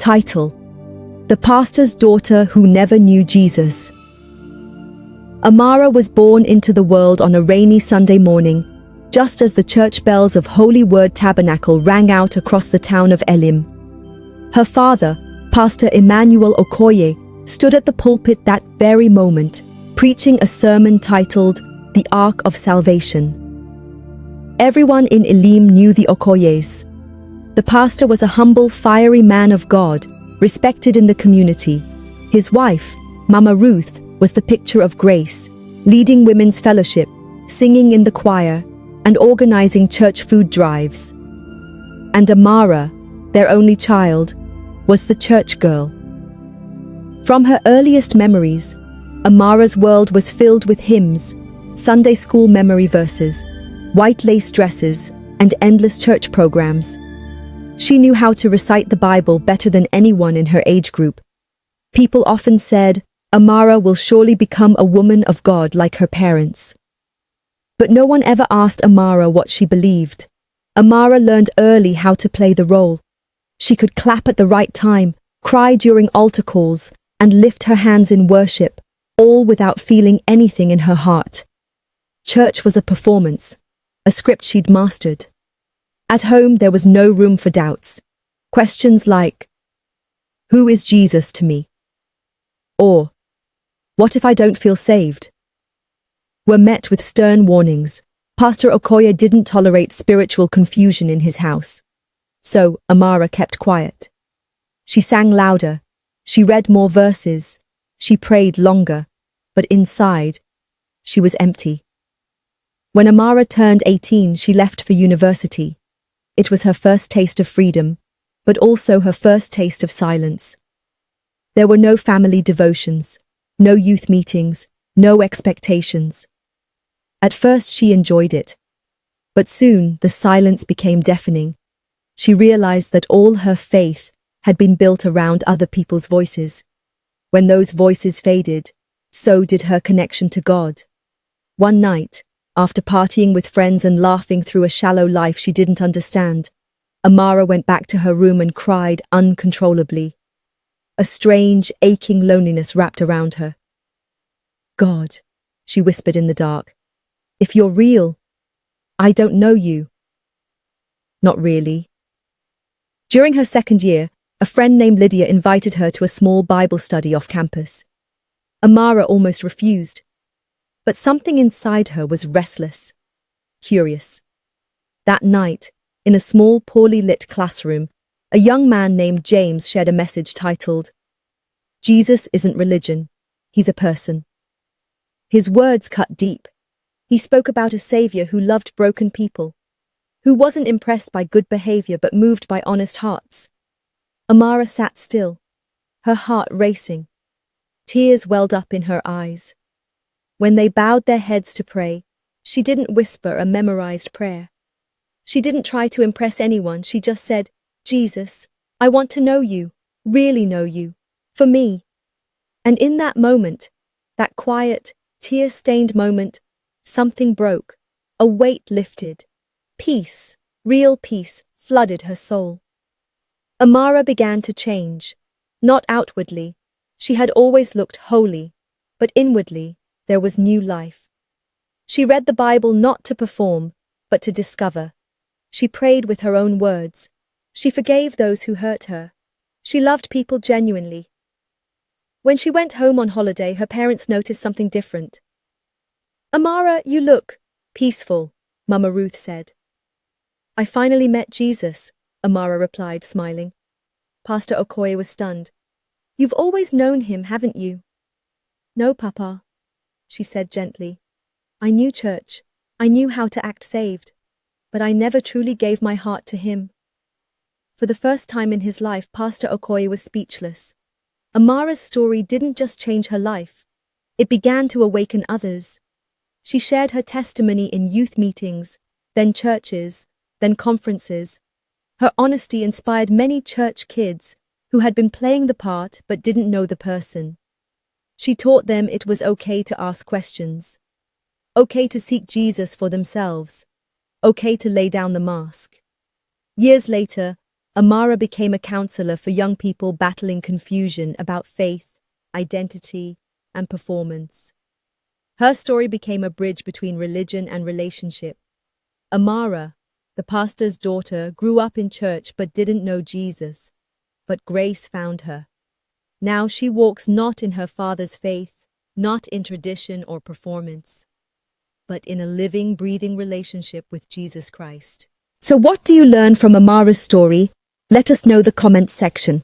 Title: The Pastor's Daughter Who Never Knew Jesus. Amara was born into the world on a rainy Sunday morning, just as the church bells of Holy Word Tabernacle rang out across the town of Elim. Her father, Pastor Emmanuel Okoye, stood at the pulpit that very moment, preaching a sermon titled The Ark of Salvation. Everyone in Elim knew the Okoyes. The pastor was a humble, fiery man of God, respected in the community. His wife, Mama Ruth, was the picture of grace, leading women's fellowship, singing in the choir, and organizing church food drives. And Amara, their only child, was the church girl. From her earliest memories, Amara's world was filled with hymns, Sunday school memory verses, white lace dresses, and endless church programs. She knew how to recite the Bible better than anyone in her age group. People often said, Amara will surely become a woman of God like her parents. But no one ever asked Amara what she believed. Amara learned early how to play the role. She could clap at the right time, cry during altar calls, and lift her hands in worship, all without feeling anything in her heart. Church was a performance, a script she'd mastered. At home, there was no room for doubts. Questions like, who is Jesus to me? Or, what if I don't feel saved? Were met with stern warnings. Pastor Okoye didn't tolerate spiritual confusion in his house. So Amara kept quiet. She sang louder. She read more verses. She prayed longer. But inside, she was empty. When Amara turned 18, she left for university. It was her first taste of freedom, but also her first taste of silence. There were no family devotions, no youth meetings, no expectations. At first she enjoyed it, but soon the silence became deafening. She realized that all her faith had been built around other people's voices. When those voices faded, so did her connection to God. One night, after partying with friends and laughing through a shallow life she didn't understand, Amara went back to her room and cried uncontrollably. A strange, aching loneliness wrapped around her. God, she whispered in the dark, if you're real, I don't know you. Not really. During her second year, a friend named Lydia invited her to a small Bible study off campus. Amara almost refused. But something inside her was restless, curious. That night, in a small, poorly lit classroom, a young man named James shared a message titled, Jesus isn't religion, he's a person. His words cut deep. He spoke about a savior who loved broken people, who wasn't impressed by good behavior but moved by honest hearts. Amara sat still, her heart racing. Tears welled up in her eyes. When they bowed their heads to pray, she didn't whisper a memorized prayer. She didn't try to impress anyone, she just said, Jesus, I want to know you, really know you, for me. And in that moment, that quiet, tear-stained moment, something broke, a weight lifted. Peace, real peace, flooded her soul. Amara began to change, not outwardly. She had always looked holy, but inwardly, there was new life. She read the Bible not to perform, but to discover. She prayed with her own words. She forgave those who hurt her. She loved people genuinely. When she went home on holiday, her parents noticed something different. Amara, you look peaceful, Mama Ruth said. I finally met Jesus, Amara replied, smiling. Pastor Okoye was stunned. You've always known him, haven't you? No, Papa, she said gently. I knew church. I knew how to act saved. But I never truly gave my heart to him. For the first time in his life, Pastor Okoye was speechless. Amara's story didn't just change her life. It began to awaken others. She shared her testimony in youth meetings, then churches, then conferences. Her honesty inspired many church kids who had been playing the part but didn't know the person. She taught them it was okay to ask questions, okay to seek Jesus for themselves, okay to lay down the mask. Years later, Amara became a counselor for young people battling confusion about faith, identity, and performance. Her story became a bridge between religion and relationship. Amara, the pastor's daughter, grew up in church but didn't know Jesus. But grace found her. Now she walks not in her father's faith, not in tradition or performance, but in a living, breathing relationship with Jesus Christ. So what do you learn from Amara's story? Let us know in the comments section.